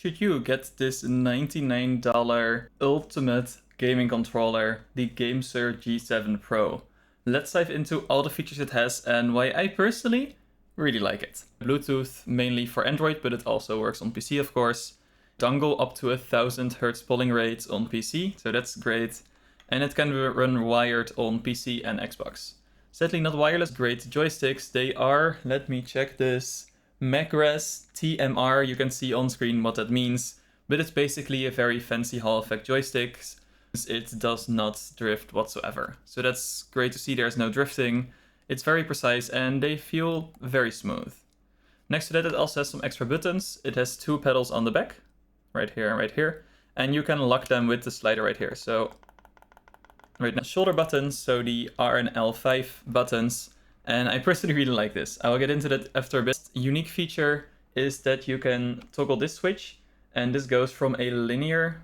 should you get this $99 ultimate gaming controller, the GameSir G7 Pro? Let's dive into all the features it has and why I personally really like it. Bluetooth mainly for Android, but it also works on PC of course. Dongle up to 1000 Hz polling rate on PC, so that's great. And it can run wired on PC and Xbox. Sadly not wireless. Great joysticks. They are, let me check this, macOS TMR. You can see on screen what that means, but it's basically a very fancy Hall effect joysticks. It does not drift whatsoever. So that's great to see. There's no drifting. It's very precise and they feel very smooth. Next to that, it also has some extra buttons. It has two pedals on the back, right here and right here, and you can lock them with the slider right here. So right now, shoulder buttons, so the R and L5 buttons, and I personally really like this. I will get into that after a bit. Unique feature is that you can toggle this switch, and this goes from a linear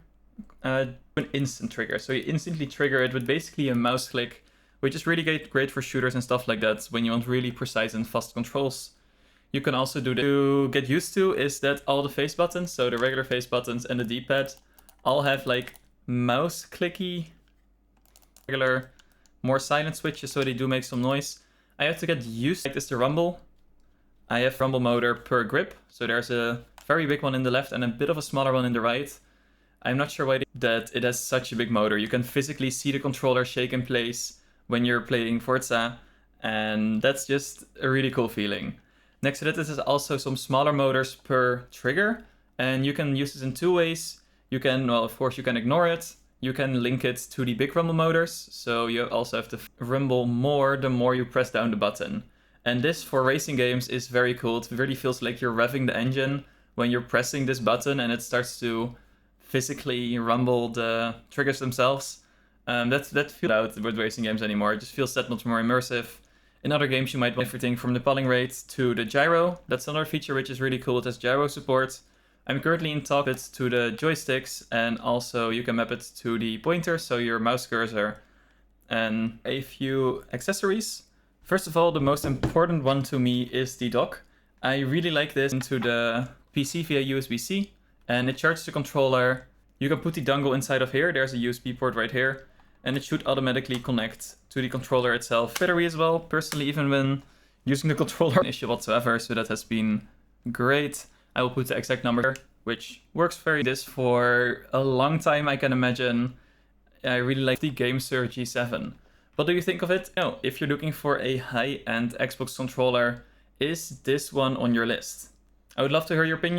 to an instant trigger. So you instantly trigger it with basically a mouse click, which is really great for shooters and stuff like that when you want really precise and fast controls. You can also do that. To get used to is that all the face buttons, so the regular face buttons and the D-pad, all have like mouse clicky, regular, more silent switches, so they do make some noise. I have to get used to like this, the rumble. I have rumble motor per grip, so there's a very big one in the left and a bit of a smaller one in the right. I'm not sure why that it has such a big motor. You can physically see the controller shake in place when you're playing Forza, and that's just a really cool feeling. Next to that, this is also some smaller motors per trigger, and you can use this in two ways. You can, well, of course, you can ignore it. You can link it to the big rumble motors, so you also have to rumble more the more you press down the button. And this for racing games is very cool. It really feels like you're revving the engine when you're pressing this button and it starts to physically rumble the triggers themselves. That feels out with racing games anymore. It just feels that much more immersive. In other games, you might want everything from the polling rate to the gyro. That's another feature which is really cool. It has gyro support. I'm currently in talk with to the joysticks, and also you can map it to the pointer, so your mouse cursor, and a few accessories. First of all, the most important one to me is the dock. I really like this into the PC via USB-C, and it charges the controller. You can put the dongle inside of here. There's a USB port right here, and it should automatically connect to the controller itself. Battery as well, personally, even when using the controller, no issue whatsoever, so that has been great. I will put the exact number here, which works very this for a long time, I can imagine. I really like the GameSir G7. What do you think of it? No, if you're looking for a high-end Xbox controller, is this one on your list? I would love to hear your opinion.